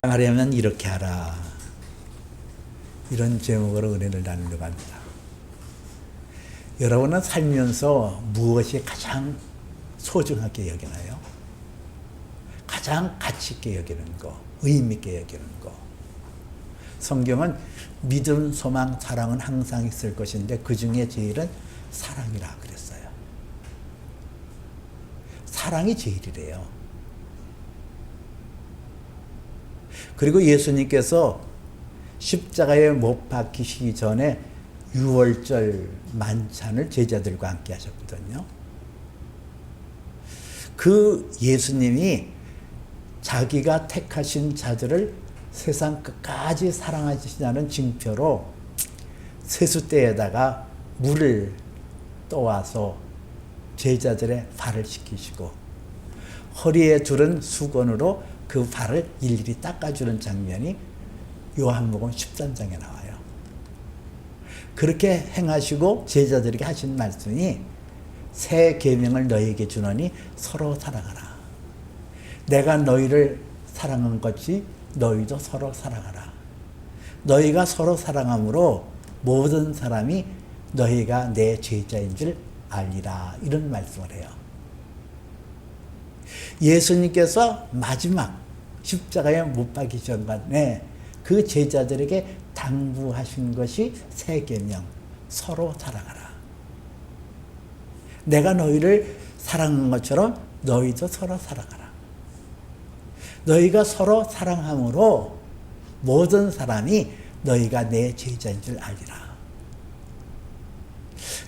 하려면 이렇게 하라. 이런 제목으로 은혜를 나누려고 합니다. 여러분은 살면서 무엇이 가장 소중하게 여기나요? 가장 가치 있게 여기는 거, 의미 있게 여기는 거. 성경은 믿음, 소망, 사랑은 항상 있을 것인데 그 중에 제일은 사랑이라 그랬어요. 사랑이 제일이래요. 그리고 예수님께서 십자가에 못 박히시기 전에 유월절 만찬을 제자들과 함께 하셨거든요. 그 예수님이 자기가 택하신 자들을 세상 끝까지 사랑하시냐는 징표로 세숫대에다가 물을 떠와서 제자들의 발을 씻기시고 허리에 두른 수건으로 그 발을 일일이 닦아주는 장면이 요한복음 13장에 나와요. 그렇게 행하시고 제자들에게 하신 말씀이 새 계명을 너희에게 주노니 서로 사랑하라. 내가 너희를 사랑한 것이 너희도 서로 사랑하라. 너희가 서로 사랑함으로 모든 사람이 너희가 내 제자인 줄 알리라. 이런 말씀을 해요. 예수님께서 마지막 십자가에 못 박히기 전에 그 제자들에게 당부하신 것이 새 계명, 서로 사랑하라. 내가 너희를 사랑한 것처럼 너희도 서로 사랑하라. 너희가 서로 사랑함으로 모든 사람이 너희가 내 제자인 줄 알리라.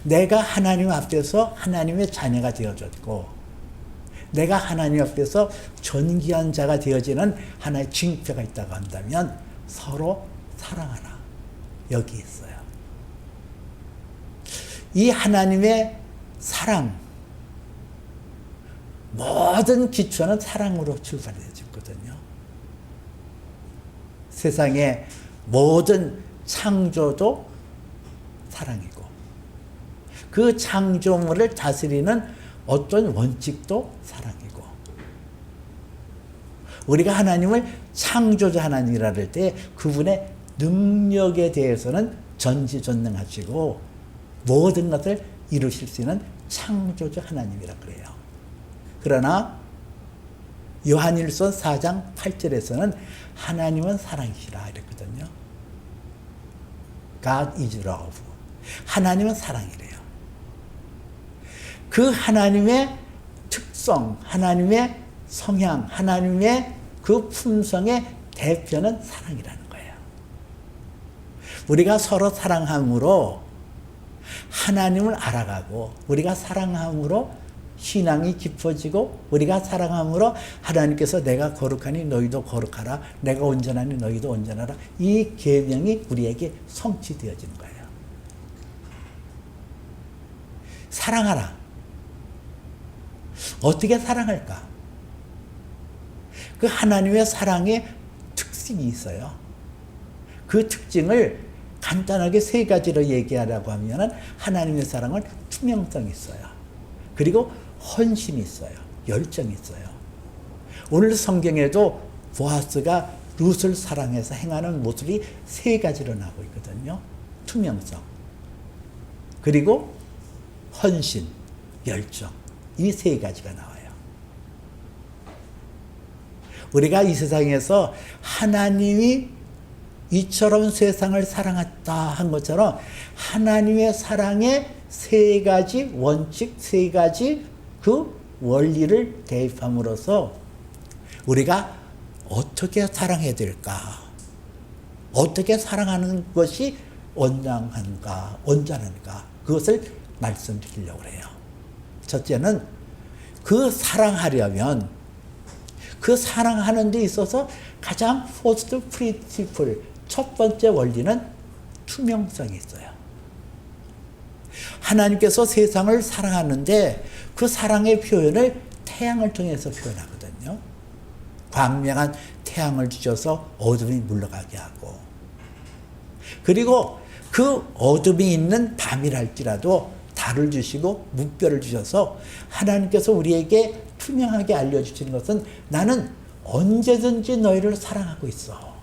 내가 하나님 앞에서 하나님의 자녀가 되어졌고 내가 하나님 앞에서 존귀한 자가 되어지는 하나의 징표가 있다고 한다면 서로 사랑하라. 여기 있어요. 이 하나님의 사랑, 모든 기초는 사랑으로 출발해졌거든요. 세상의 모든 창조도 사랑이고 그 창조물을 다스리는 어떤 원칙도 사랑이고 우리가 하나님을 창조자 하나님이라 할 때 그분의 능력에 대해서는 전지전능하시고 모든 것을 이루실 수 있는 창조자 하나님이라 그래요. 그러나 요한일서 4장 8절에서는 하나님은 사랑이시라 이랬거든요. God is love. 하나님은 사랑이래요. 그 하나님의 특성, 하나님의 성향, 하나님의 그 품성의 대표는 사랑이라는 거예요. 우리가 서로 사랑함으로 하나님을 알아가고 우리가 사랑함으로 신앙이 깊어지고 우리가 사랑함으로 하나님께서 내가 거룩하니 너희도 거룩하라. 내가 온전하니 너희도 온전하라. 이 계명이 우리에게 성취되어지는 거예요. 사랑하라. 어떻게 사랑할까? 그 하나님의 사랑의 특징이 있어요. 그 특징을 간단하게 세 가지로 얘기하라고 하면 하나님의 사랑은 투명성이 있어요. 그리고 헌신이 있어요. 열정이 있어요. 오늘 성경에도 보아스가 룻을 사랑해서 행하는 모습이 세 가지로 나오고 있거든요. 투명성, 그리고 헌신, 열정. 이 세 가지가 나와요. 우리가 이 세상에서 하나님이 이처럼 세상을 사랑했다 한 것처럼 하나님의 사랑의 세 가지 원칙, 세 가지 그 원리를 대입함으로써 우리가 어떻게 사랑해야 될까? 어떻게 사랑하는 것이 온전한가? 온전한가? 그것을 말씀드리려고 해요. 첫째는 그 사랑하려면 그 사랑하는 데 있어서 가장 first principle, 첫 번째 원리는 투명성이 있어요. 하나님께서 세상을 사랑하는데 그 사랑의 표현을 태양을 통해서 표현하거든요. 광명한 태양을 주셔서 어둠이 물러가게 하고 그리고 그 어둠이 있는 밤이랄지라도 달을 주시고 무별을 주셔서 하나님께서 우리에게 투명하게 알려주시는 것은 나는 언제든지 너희를 사랑하고 있어.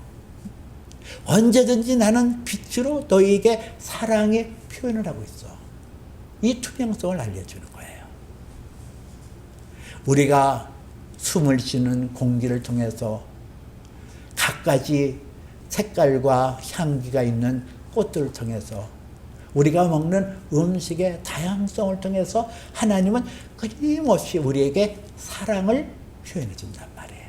언제든지 나는 빛으로 너희에게 사랑의 표현을 하고 있어. 이 투명성을 알려주는 거예요. 우리가 숨을 쉬는 공기를 통해서 갖가지 색깔과 향기가 있는 꽃들을 통해서 우리가 먹는 음식의 다양성을 통해서 하나님은 끊임없이 우리에게 사랑을 표현해 준단 말이에요.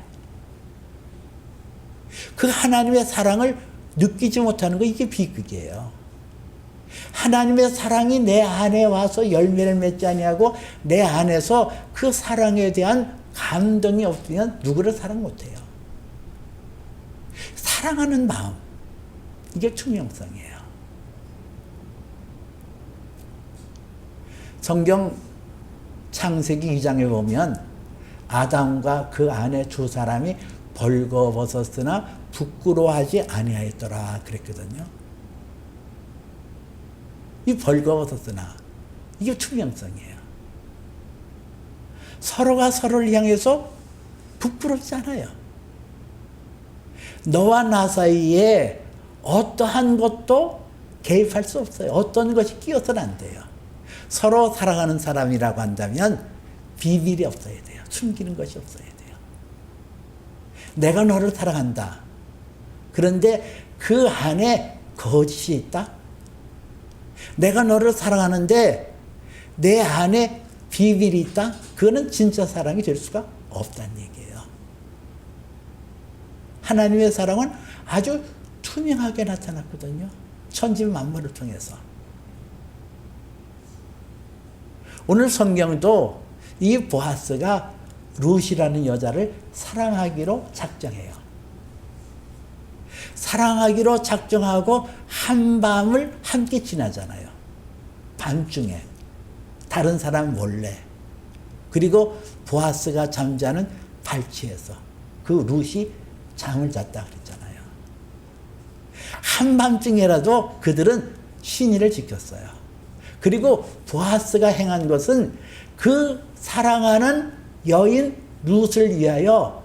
그 하나님의 사랑을 느끼지 못하는 거 이게 비극이에요. 하나님의 사랑이 내 안에 와서 열매를 맺지 아니하고 내 안에서 그 사랑에 대한 감동이 없으면 누구를 사랑 못해요. 사랑하는 마음, 이게 투명성이에요. 성경 창세기 2장에 보면 아담과 그 아내 두 사람이 벌거벗었으나 부끄러워하지 아니하였더라 그랬거든요. 이 벌거벗었으나 이게 투명성이에요. 서로가 서로를 향해서 부끄럽지 않아요. 너와 나 사이에 어떠한 것도 개입할 수 없어요. 어떤 것이 끼어서는 안 돼요. 서로 사랑하는 사람이라고 한다면 비밀이 없어야 돼요. 숨기는 것이 없어야 돼요. 내가 너를 사랑한다. 그런데 그 안에 거짓이 있다? 내가 너를 사랑하는데 내 안에 비밀이 있다? 그거는 진짜 사랑이 될 수가 없다는 얘기예요. 하나님의 사랑은 아주 투명하게 나타났거든요. 천지 만물을 통해서. 오늘 성경도 이 보아스가 룻이라는 여자를 사랑하기로 작정해요. 사랑하기로 작정하고 한밤을 함께 지나잖아요. 밤중에 다른 사람 몰래. 그리고 보아스가 잠자는 발치에서 그 룻이 잠을 잤다 그랬잖아요. 한밤중에라도 그들은 신의를 지켰어요. 그리고 보아스가 행한 것은 그 사랑하는 여인 룻을 위하여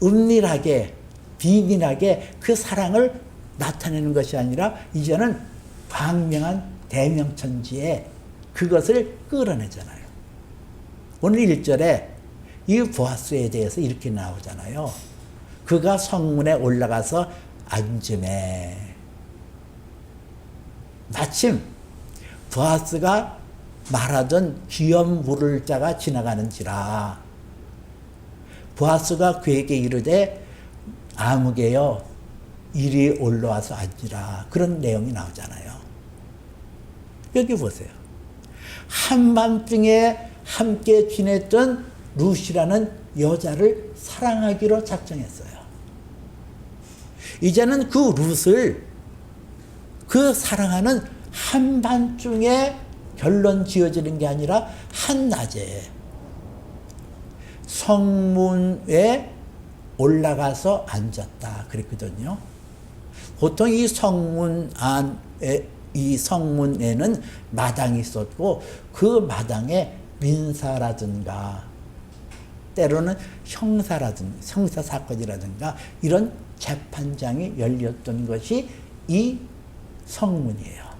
은밀하게 비밀하게 그 사랑을 나타내는 것이 아니라 이제는 광명한 대명천지에 그것을 끌어내잖아요. 오늘 1절에 이 보아스에 대해서 이렇게 나오잖아요. 그가 성문에 올라가서 앉으매. 마침 보아스가 말하던 귀염 물을 자가 지나가는지라. 보아스가 그에게 이르되 아무개여 이리 올라와서 앉으라. 그런 내용이 나오잖아요. 여기 보세요. 한밤중에 함께 지냈던 룻이라는 여자를 사랑하기로 작정했어요. 이제는 그 룻을 그 사랑하는 한밤중에 결론 지어지는 게 아니라 한낮에 성문에 올라가서 앉았다 그랬거든요. 보통 이 성문에는 마당이 있었고 그 마당에 민사라든가 때로는 형사 사건이라든가 이런 재판장이 열렸던 것이 이 성문이에요.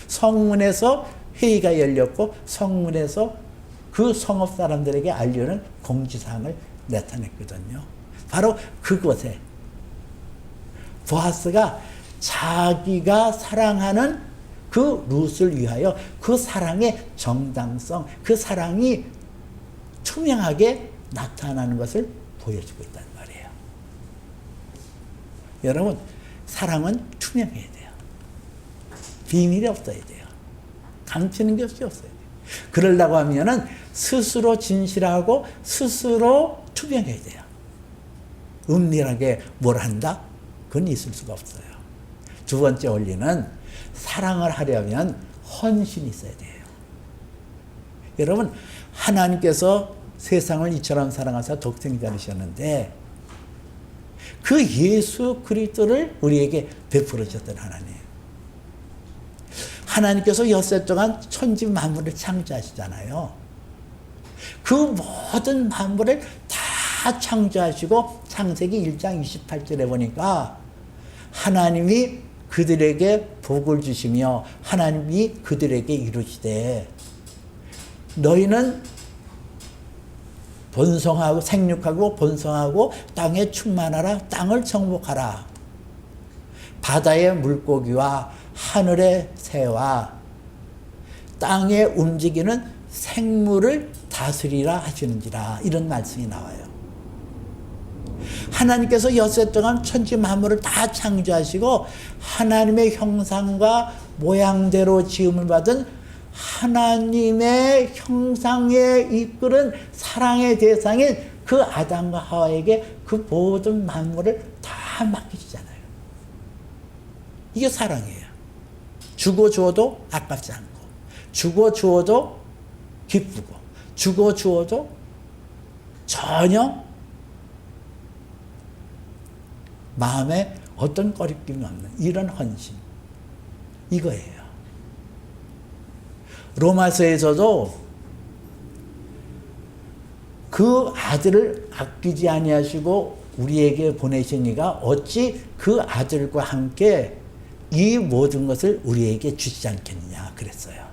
성문에서 회의가 열렸고 성문에서 그 성읍 사람들에게 알려는 공지사항을 나타냈거든요. 바로 그곳에 보아스가 자기가 사랑하는 그 룻을 위하여 그 사랑의 정당성, 그 사랑이 투명하게 나타나는 것을 보여주고 있단 말이에요. 여러분, 사랑은 투명해야 돼요. 비밀이 없어야 돼요. 감추는 것이 없어야 돼요. 그러려고 하면은 스스로 진실하고 스스로 투명해야 돼요. 은밀하게 뭘 한다? 그건 있을 수가 없어요. 두 번째 원리는 사랑을 하려면 헌신이 있어야 돼요. 여러분, 하나님께서 세상을 이처럼 사랑하사 독생자를 주셨는데 그 예수 그리스도를 우리에게 베풀어 주셨던 하나님. 하나님께서 엿새 동안 천지 만물을 창조하시잖아요. 그 모든 만물을 다 다 창조하시고 창세기 1장 28절에 보니까 하나님이 그들에게 복을 주시며 하나님이 그들에게 이루시되 너희는 번성하고 생육하고 번성하고 땅에 충만하라 땅을 정복하라 바다의 물고기와 하늘의 새와 땅에 움직이는 생물을 다스리라 하시는지라 이런 말씀이 나와요. 하나님께서 여섯 동안 천지 만물을 다 창조하시고 하나님의 형상과 모양대로 지음을 받은 하나님의 형상에 이끄는 사랑의 대상인 그 아담과 하와에게 그 모든 만물을 다 맡기시잖아요. 이게 사랑이에요. 주고 주어도 아깝지 않고 주고 주어도 기쁘고 주고 주어도 전혀 마음에 어떤 꺼리낌이 없는 이런 헌신 이거예요. 로마서에서도 그 아들을 아끼지 아니하시고 우리에게 보내시니가 어찌 그 아들과 함께 이 모든 것을 우리에게 주시지 않겠느냐 그랬어요.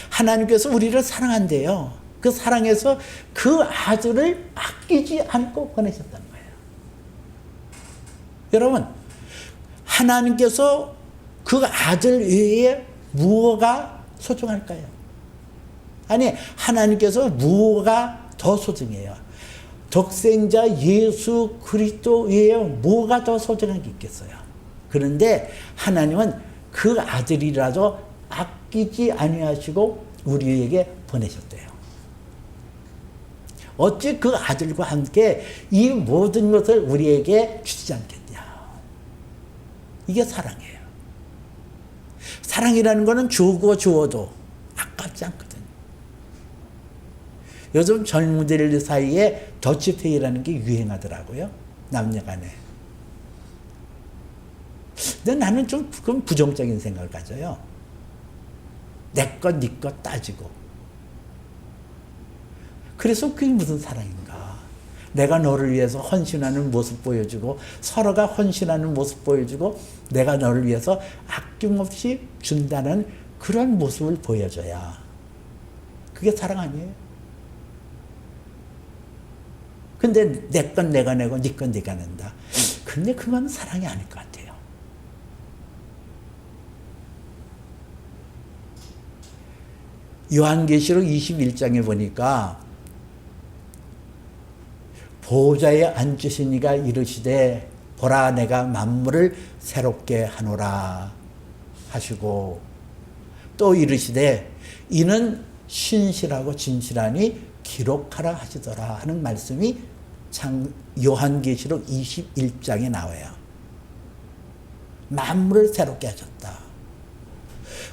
하나님께서 우리를 사랑한대요. 그 사랑에서 그 아들을 아끼지 않고 보내셨다는 거예요. 여러분, 하나님께서 그 아들 외에 무엇가 소중할까요? 아니, 하나님께서 무엇가 더 소중해요? 독생자 예수 그리스도 외에 뭐가 더 소중한 게 있겠어요? 그런데 하나님은 그 아들이라도 아끼지 아니하시고 우리에게 보내셨대요. 어찌 그 아들과 함께 이 모든 것을 우리에게 주시지 않겠냐. 이게 사랑이에요. 사랑이라는 것은 주고 주어도 아깝지 않거든요. 요즘 젊은이들 사이에 더치페이라는 게 유행하더라고요. 남녀간에. 근데 나는 좀 그건 부정적인 생각을 가져요. 내 것, 네 것 따지고. 그래서 그게 무슨 사랑인가. 내가 너를 위해서 헌신하는 모습 보여주고 서로가 헌신하는 모습 보여주고 내가 너를 위해서 아낌없이 준다는 그런 모습을 보여줘야 그게 사랑 아니에요? 근데 내 건 내가 내고 네 건 네가 낸다. 근데 그건 사랑이 아닐 것 같아요. 요한계시록 21장에 보니까 보좌에 앉으신 이가 이르시되 보라 내가 만물을 새롭게 하노라 하시고 또 이르시되 이는 신실하고 진실하니 기록하라 하시더라 하는 말씀이 요한계시록 21장에 나와요. 만물을 새롭게 하셨다.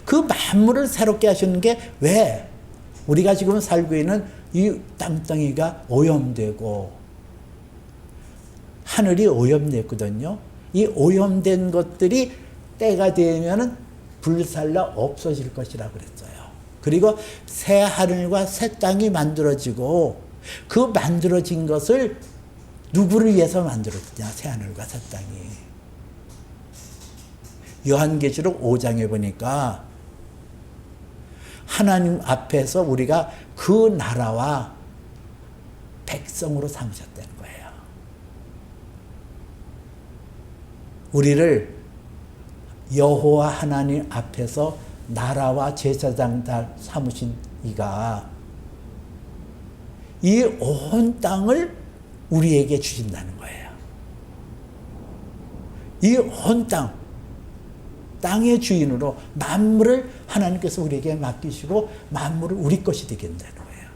그 만물을 새롭게 하시는 게 왜? 우리가 지금 살고 있는 이 땅덩이가 오염되고 하늘이 오염됐거든요. 이 오염된 것들이 때가 되면 불살라 없어질 것이라고 그랬어요. 그리고 새 하늘과 새 땅이 만들어지고 그 만들어진 것을 누구를 위해서 만들었냐? 새 하늘과 새 땅이. 요한계시록 5장에 보니까 하나님 앞에서 우리가 그 나라와 백성으로 삼으셨다는 거예요. 우리를 여호와 하나님 앞에서 나라와 제사장 다 삼으신 이가 이 온 땅을 우리에게 주신다는 거예요. 이 온 땅의 주인으로 만물을 하나님께서 우리에게 맡기시고 만물을 우리 것이 되게 된다는 거예요.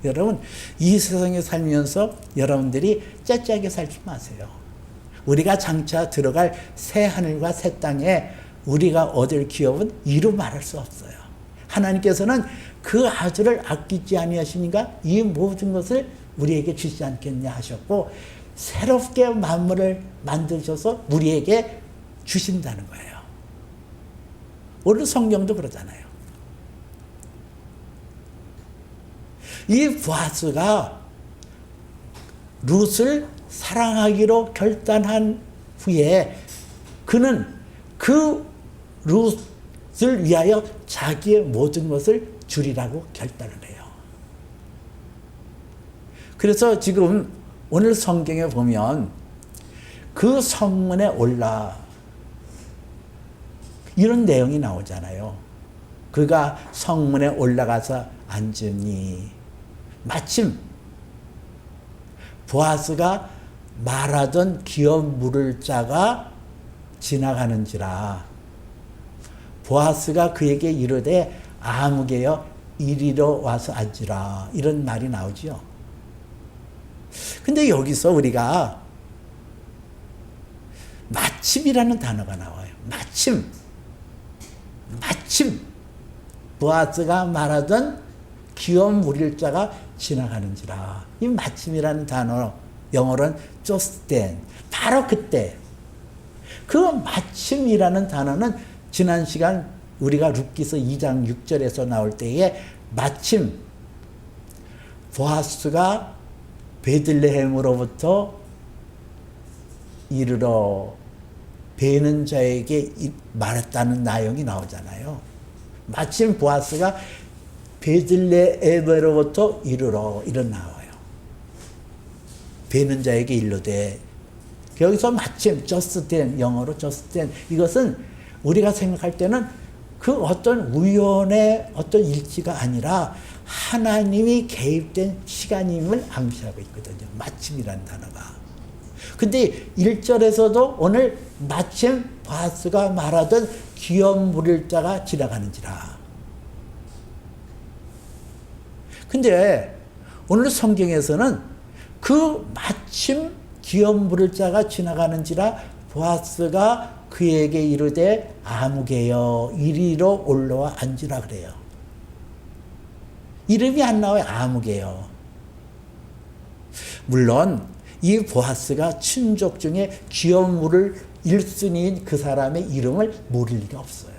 여러분, 이 세상에 살면서 여러분들이 째째하게 살지 마세요. 우리가 장차 들어갈 새 하늘과 새 땅에 우리가 얻을 기업은 이루 말할 수 없어요. 하나님께서는 그 아들을 아끼지 아니하시니까 이 모든 것을 우리에게 주시지 않겠냐 하셨고 새롭게 만물을 만드셔서 우리에게 주신다는 거예요. 오늘 성경도 그러잖아요. 이 보아스가 룻을 사랑하기로 결단한 후에 그는 그 룻을 위하여 자기의 모든 것을 주리라고 결단을 해요. 그래서 지금 오늘 성경에 보면 그 성문에 올라 이런 내용이 나오잖아요. 그가 성문에 올라가서 앉으니 마침 보아스가 말하던 기업 물을 자가 지나가는지라. 보아스가 그에게 이르되 아무개여 이리로 와서 앉으라. 이런 말이 나오죠. 근데 여기서 우리가 마침이라는 단어가 나와요. 마침 보아스가 말하던 기업 물을 자가 지나가는지라. 이 마침이라는 단어 영어로는 just then, 바로 그때. 그 마침이라는 단어는 지난 시간 우리가 룻기서 2장 6절에서 나올 때에 마침 보아스가 베들레헴으로부터 이르러 베는 자에게 말했다는 내용이 나오잖아요. 마침 보아스가 베들레헴으로부터 이르러 이런 나와요. 베는 자에게 이르되, 여기서 마침 just then, 영어로 just then, 이것은 우리가 생각할 때는 그 어떤 우연의 어떤 일치가 아니라 하나님이 개입된 시간임을 암시하고 있거든요. 마침이라는 단어가. 근데 1절에서도 오늘 마침 보아스가 말하던 기업 물을 자가 지나가는지라. 근데 오늘 성경에서는 그 마침 기업 물을 자가 지나가는지라 보아스가 그에게 이르되 아무개여 이리로 올라와 앉으라 그래요. 이름이 안 나와요. 아무개여. 물론 이 보아스가 친족 중에 기업 물을 1순위인 그 사람의 이름을 모를 리가 없어요.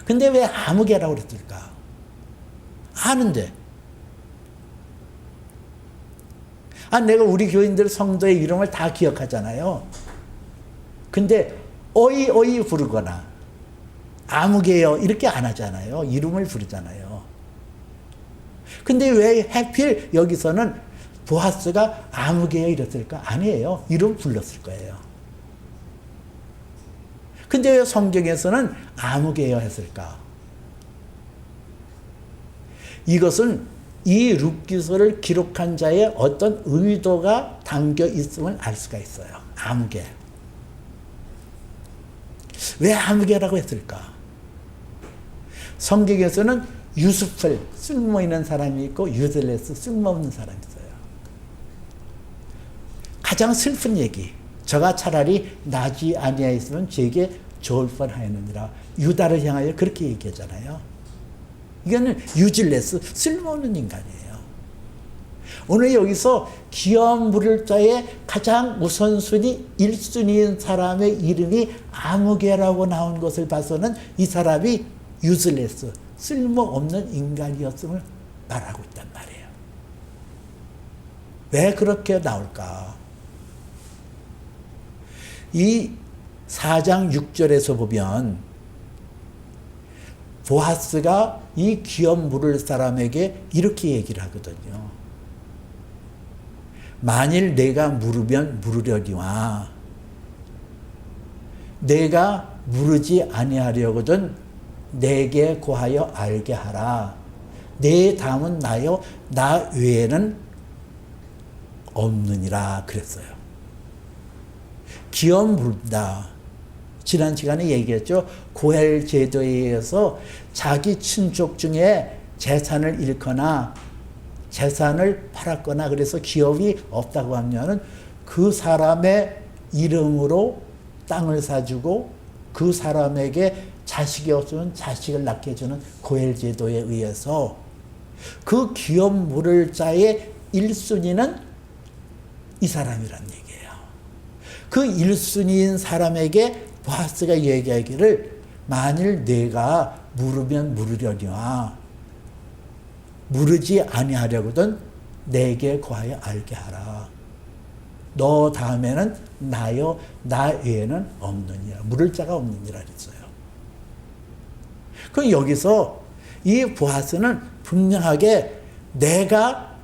근데 왜 아무개라고 그랬을까? 아는데. 내가 우리 교인들 성도의 이름을 다 기억하잖아요. 근데 어이 부르거나 아무개요 이렇게 안 하잖아요. 이름을 부르잖아요. 근데 왜 하필 여기서는 보아스가 아무개요 이랬을까? 아니에요. 이름 불렀을 거예요. 근데 왜 성경에서는 아무개요 했을까? 이것은 이 룻기서를 기록한 자의 어떤 의도가 담겨 있음을 알 수가 있어요. 아무개. 왜 아무개라고 했을까? 성경에서는 유스플, 쓸모있는 사람이 있고 유들레스, 쓸모없는 사람이 있어요. 가장 슬픈 얘기. 저가 차라리 나지 아니하였으면 제게 좋을 뻔하였느니라. 유다를 향하여 그렇게 얘기하잖아요. 이거는 유질레스, 쓸모없는 인간이에요. 오늘 여기서 기업 물을 자의 가장 우선순위 1순위인 사람의 이름이 아무개라고 나온 것을 봐서는 이 사람이 유질레스, 쓸모없는 인간이었음을 말하고 있단 말이에요. 왜 그렇게 나올까? 이 4장 6절에서 보면 보아스가 이 기업 물을 사람에게 이렇게 얘기를 하거든요. 만일 내가 물으면 물으려니와 내가 물으지 아니하려거든 내게 고하여 알게 하라. 내 담은 나요 나 외에는 없느니라 그랬어요. 기업 물다. 지난 시간에 얘기했죠. 고헬 제도에 의해서 자기 친족 중에 재산을 잃거나 재산을 팔았거나 그래서 기업이 없다고 하면은 그 사람의 이름으로 땅을 사주고 그 사람에게 자식이 없으면 자식을 낳게 해주는 고헬 제도에 의해서 그 기업 물을 자의 1순위는 이 사람이란 얘기예요. 그 1순위인 사람에게 보아스가 얘기하기를 만일 내가 물으면 물으려니와 물으지 아니하려거든 내게 고하여 알게 하라. 너 다음에는 나요, 나 외에는 없느니라. 물을 자가 없느니라 그랬어요. 그럼 여기서 이 보아스는 분명하게 네가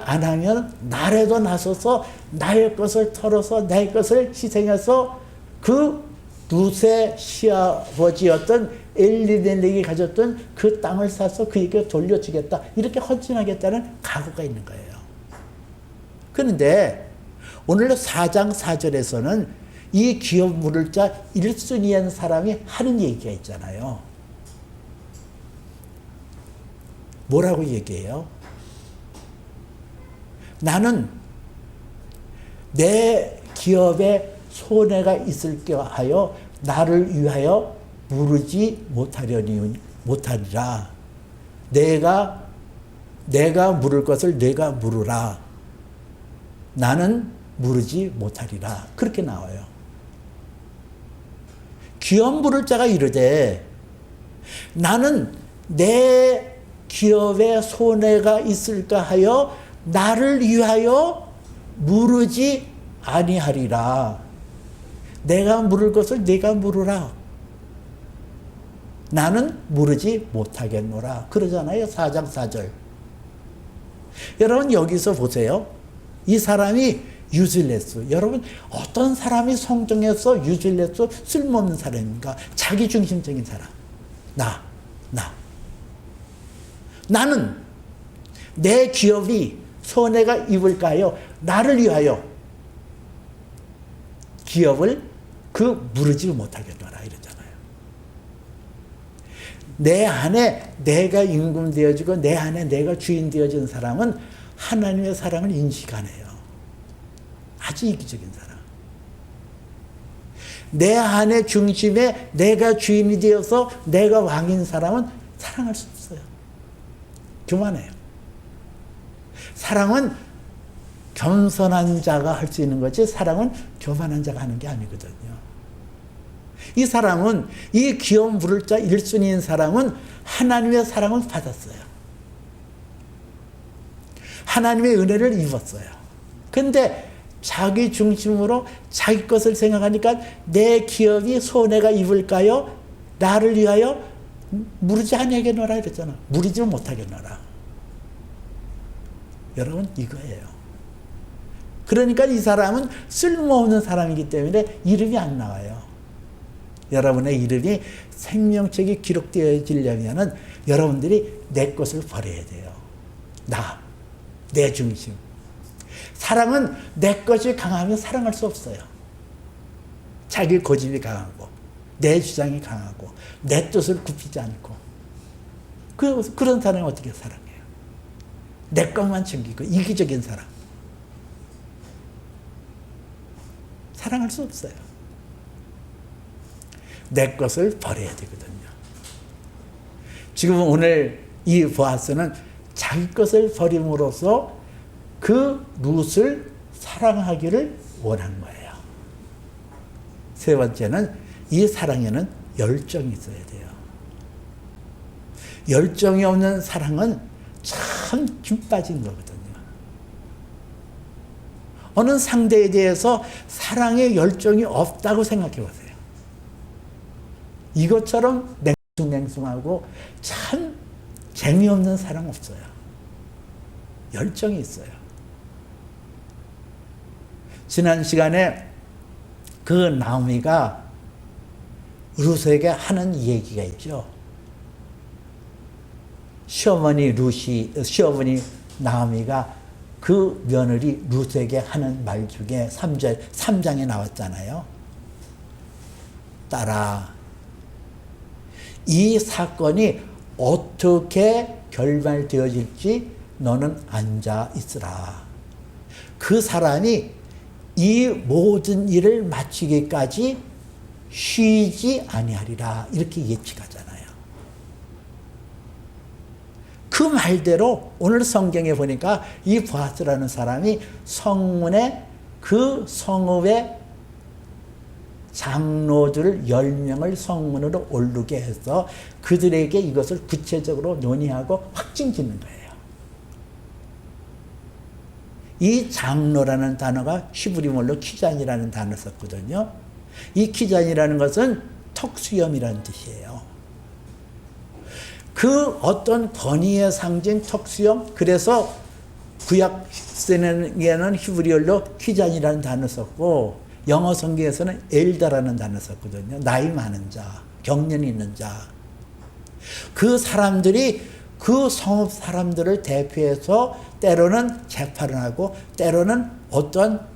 안 하면 나라도 나서서 나의 것을 털어서 내 것을 희생해서 그 룻의 시아버지였던 엘리멜렉이 가졌던 그 땅을 사서 그에게 돌려주겠다. 이렇게 헌신하겠다는 각오가 있는 거예요. 그런데 오늘 4장 4절에서는 이 기업 물을 자 1순위한 사람이 하는 얘기가 있잖아요. 뭐라고 얘기해요? 나는 내 기업에 손해가 있을게 하여 나를 위하여 물으지 못하리라. 내가 물을 것을 내가 물으라. 나는 물으지 못하리라. 그렇게 나와요. 기업 물을 자가 이르되 나는 내 기업에 손해가 있을까 하여 나를 위하여 물으지 아니하리라. 내가 물을 것을 내가 물으라. 나는 물으지 못하겠노라. 그러잖아요. 4장 4절. 여러분 여기서 보세요. 이 사람이 유질레스. 여러분 어떤 사람이 성경에서 유질레스 쓸모없는 사람인가? 자기중심적인 사람. 나는 내 기업이 손해가 입을까 하여 나를 위하여 기업을 물으지 못하겠노라 이러잖아요. 내 안에 내가 임금 되어지고 내 안에 내가 주인 되어진 사람은 하나님의 사랑을 인식 안 해요. 아주 이기적인 사람. 내 안에 중심에 내가 주인이 되어서 내가 왕인 사람은 사랑할 수 없어요. 교만해요. 사랑은 겸손한 자가 할 수 있는 거지 사랑은 교만한 자가 하는 게 아니거든요. 이 사람은 이 기업 물을 자 1순위인 사람은 하나님의 사랑을 받았어요. 하나님의 은혜를 입었어요. 근데 자기 중심으로 자기 것을 생각하니까 내 기업이 손해가 입을까요? 나를 위하여 물으지 아니하겠노라 이랬잖아. 물으지 못하겠노라. 여러분 이거예요. 그러니까 이 사람은 쓸모없는 사람이기 때문에 이름이 안 나와요. 여러분의 이름이 생명책이 기록되어지려면 여러분들이 내 것을 버려야 돼요. 내 중심. 사랑은 내 것이 강하면 사랑할 수 없어요. 자기 고집이 강하고 내 주장이 강하고 내 뜻을 굽히지 않고 그런 사람이 어떻게 사랑해요? 내 것만 챙기고 이기적인 사람. 사랑할 수 없어요. 내 것을 버려야 되거든요. 지금 오늘 이 보아스는 자기 것을 버림으로써 그 룻을 사랑하기를 원한 거예요. 세 번째는 이 사랑에는 열정이 있어야 돼요. 열정이 없는 사랑은 참 김빠진 거거든요. 어느 상대에 대해서 사랑의 열정이 없다고 생각해 보세요. 이것처럼 냉숭냉숭하고 참 재미없는 사랑 없어요. 열정이 있어요. 지난 시간에 그 나오미가 룻에게 하는 얘기가 있죠. 시어머니 나오미가 그 며느리 룻에게 하는 말 중에 3장에 나왔잖아요. 딸아, 이 사건이 어떻게 결말되어질지 너는 앉아 있으라. 그 사람이 이 모든 일을 마치기까지 쉬지 아니하리라. 이렇게 예측하잖아요. 그 말대로 오늘 성경에 보니까 이 보아스라는 사람이 성문에 그 성읍의 장로들 10명을 성문으로 오르게 해서 그들에게 이것을 구체적으로 논의하고 확증짓는 거예요. 이 장로라는 단어가 히브리말로 키잔이라는 단어를 썼거든요. 이 키잔이라는 것은 턱수염이라는 뜻이에요. 그 어떤 권위의 상징 턱수염, 그래서 구약 세계에는 히브리어로 키잔이라는 단어를 썼고 영어 성경에서는 엘다라는 단어를 썼거든요. 나이 많은 자, 경륜이 있는 자. 그 사람들이 그 성읍 사람들을 대표해서 때로는 재판을 하고 때로는 어떤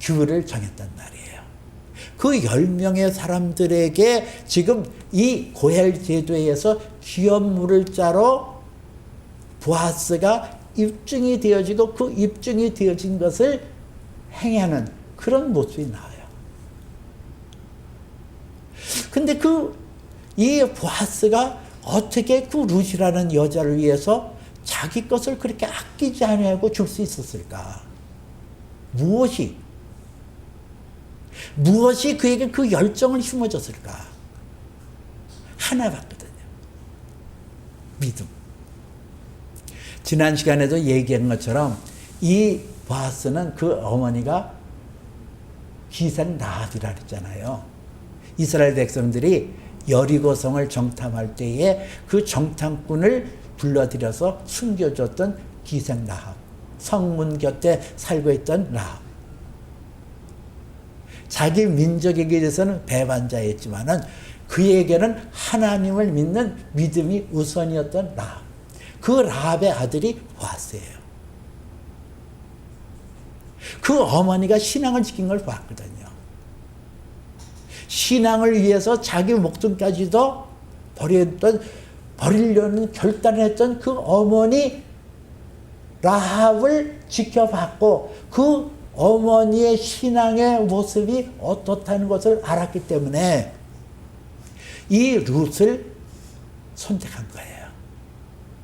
규율을 정했단 말이에요. 그 10명의 사람들에게 지금 이 고헬 제도에 의해서 기업물을 자로 보아스가 입증이 되어지고 그 입증이 되어진 것을 행하는 그런 모습이 나와요. 근데 이 보아스가 어떻게 그 룻이라는 여자를 위해서 자기 것을 그렇게 아끼지 않고 줄 수 있었을까? 무엇이 그에게 그 열정을 심어줬을까? 하나 봤거든요. 믿음. 지난 시간에도 얘기한 것처럼 이 보아스는 그 어머니가 기생 라합이라 그랬잖아요. 이스라엘 백성들이 여리고성을 정탐할 때에 그 정탐꾼을 불러들여서 숨겨줬던 기생 라합, 성문 곁에 살고 있던 라합. 자기 민족에게 대해서는 배반자였지만은 그에게는 하나님을 믿는 믿음이 우선이었던 라합. 그 라합의 아들이 보아스예요. 그 어머니가 신앙을 지킨 걸 봤거든요. 신앙을 위해서 자기 목숨까지도 버리려는 결단을 했던 그 어머니 라합을 지켜봤고 그 어머니의 신앙의 모습이 어떻다는 것을 알았기 때문에 이 룻을 선택한 거예요.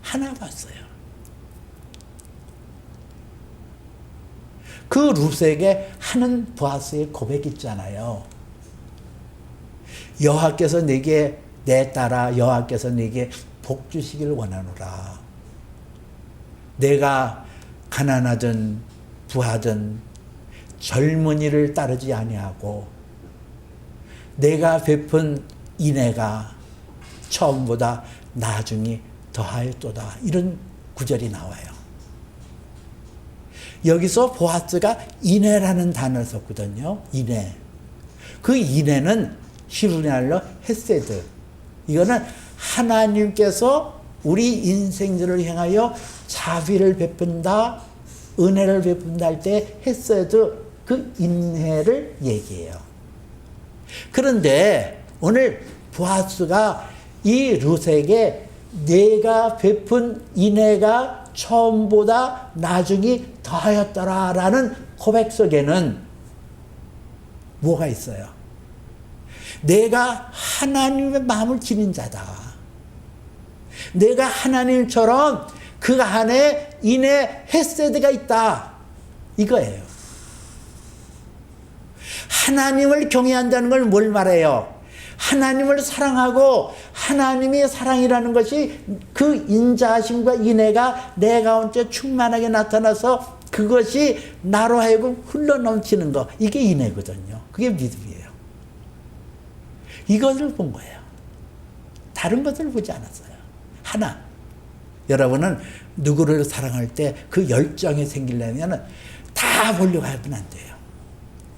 하나 봤어요. 그 룻에게 하는 보아스의 고백이 있잖아요. 여호와께서 내게 내 딸아 여호와께서 내게 복 주시길 원하노라. 내가 가난하든 부하든 젊은이를 따르지 아니하고 내가 베푼 인애가 처음보다 나중이 더하였도다. 이런 구절이 나와요. 여기서 보아스가 인애라는 단어를 썼거든요. 인애. 그 인애는 히브리말로 헤세드. 이거는 하나님께서 우리 인생들을 향하여 자비를 베푼다, 은혜를 베푼다 할 때 헤세드, 그 인애를 얘기해요. 그런데 오늘 보아스가 이 룻에게 내가 베푼 인애가 처음보다 나중이 더하였더라라는 고백 속에는 뭐가 있어요? 내가 하나님의 마음을 지닌 자다. 내가 하나님처럼 그 안에 인애 헤세드가 있다. 이거예요. 하나님을 경외한다는 걸 뭘 말해요? 하나님을 사랑하고 하나님의 사랑이라는 것이 그 인자하심과 인애가 내 가운데 충만하게 나타나서 그것이 나로 하여금 흘러넘치는 거. 이게 인애거든요. 그게 믿음이에요. 이것을 본 거예요. 다른 것을 보지 않았어요. 하나. 여러분은 누구를 사랑할 때 그 열정이 생기려면 다 보려고 하면 안 돼요.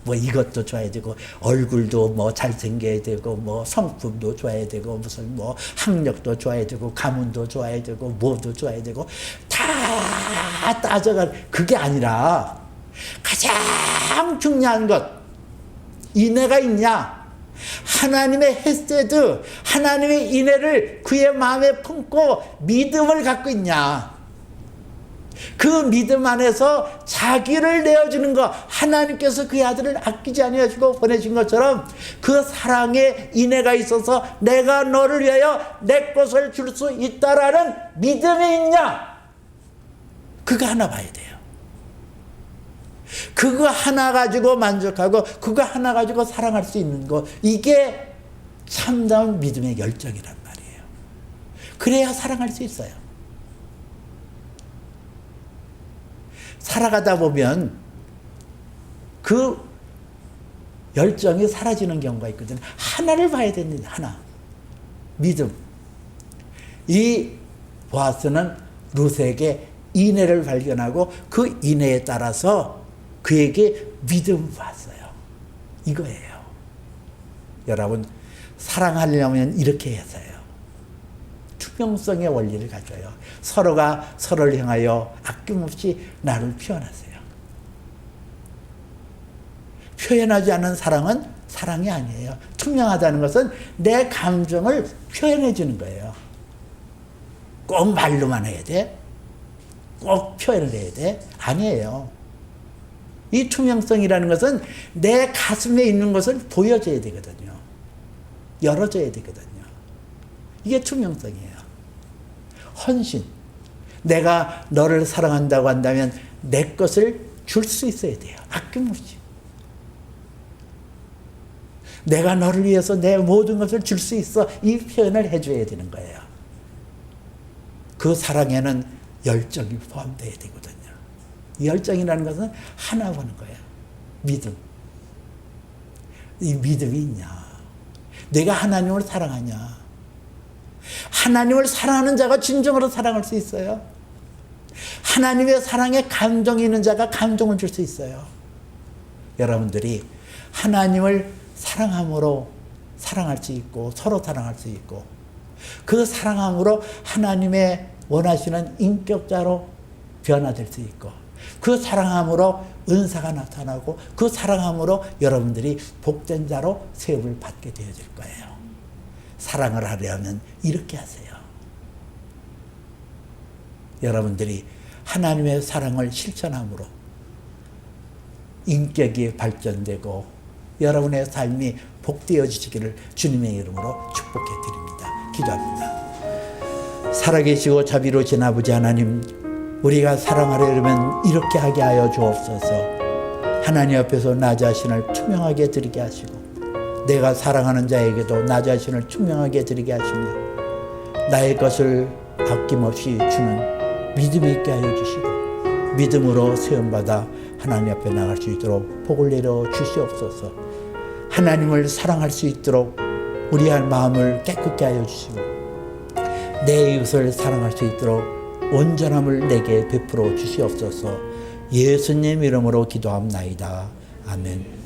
뭐 이것도 줘야 되고 얼굴도 뭐 잘생겨야 되고 뭐 성품도 줘야 되고 무슨 뭐 학력도 줘야 되고 가문도 줘야 되고 뭐도 줘야 되고 다 따져가. 그게 아니라 가장 중요한 것, 인애가 있냐? 하나님의 헤세드, 하나님의 인애를 그의 마음에 품고 믿음을 갖고 있냐? 그 믿음 안에서 자기를 내어주는 것, 하나님께서 그의 아들을 아끼지 아니하시고 보내신 것처럼 그 사랑의 인애가 있어서 내가 너를 위하여 내 것을 줄 수 있다라는 믿음이 있냐? 그거 하나 봐야 돼요. 그거 하나 가지고 만족하고 그거 하나 가지고 사랑할 수 있는 것, 이게 참다운 믿음의 열정이란 말이에요. 그래야 사랑할 수 있어요. 살아가다 보면 그 열정이 사라지는 경우가 있거든요. 하나를 봐야 됩니다. 하나. 믿음. 이 보아스는 룻에게 인애를 발견하고 그 인애에 따라서 그에게 믿음을 봤어요. 이거예요. 여러분, 사랑하려면 이렇게 해서요. 투명성의 원리를 가져요. 서로가 서로를 향하여 아낌없이 나를 표현하세요. 표현하지 않은 사랑은 사랑이 아니에요. 투명하다는 것은 내 감정을 표현해 주는 거예요. 꼭 말로만 해야 돼? 꼭 표현을 해야 돼? 아니에요. 이 투명성이라는 것은 내 가슴에 있는 것을 보여줘야 되거든요. 열어줘야 되거든요. 이게 투명성이에요. 헌신. 내가 너를 사랑한다고 한다면 내 것을 줄 수 있어야 돼요. 아낌없이. 내가 너를 위해서 내 모든 것을 줄 수 있어. 이 표현을 해줘야 되는 거예요. 그 사랑에는 열정이 포함되어야 되거든요. 열정이라는 것은 하나 보는 거예요. 믿음. 이 믿음이 있냐. 내가 하나님을 사랑하냐. 하나님을 사랑하는 자가 진정으로 사랑할 수 있어요. 하나님의 사랑에 감정이 있는 자가 감정을 줄 수 있어요. 여러분들이 하나님을 사랑함으로 사랑할 수 있고 서로 사랑할 수 있고 그 사랑함으로 하나님의 원하시는 인격자로 변화될 수 있고 그 사랑함으로 은사가 나타나고 그 사랑함으로 여러분들이 복된 자로 세움을 받게 되어질 거예요. 사랑을 하려면 이렇게 하세요. 여러분들이 하나님의 사랑을 실천함으로 인격이 발전되고 여러분의 삶이 복되어지기를 주님의 이름으로 축복해 드립니다. 기도합니다. 살아계시고 자비로우신 아버지 하나님, 우리가 사랑하려면 이렇게 하게 하여 주옵소서. 하나님 앞에서 나 자신을 투명하게 드리게 하시고 내가 사랑하는 자에게도 나 자신을 투명하게 드리게 하시며 나의 것을 아낌없이 주는 믿음이 있게 하여 주시고 믿음으로 세움받아 하나님 앞에 나갈 수 있도록 복을 내려 주시옵소서. 하나님을 사랑할 수 있도록 우리의 마음을 깨끗게 하여 주시고 내 이웃을 사랑할 수 있도록 온전함을 내게 베풀어 주시옵소서. 예수님 이름으로 기도합나이다. 아멘.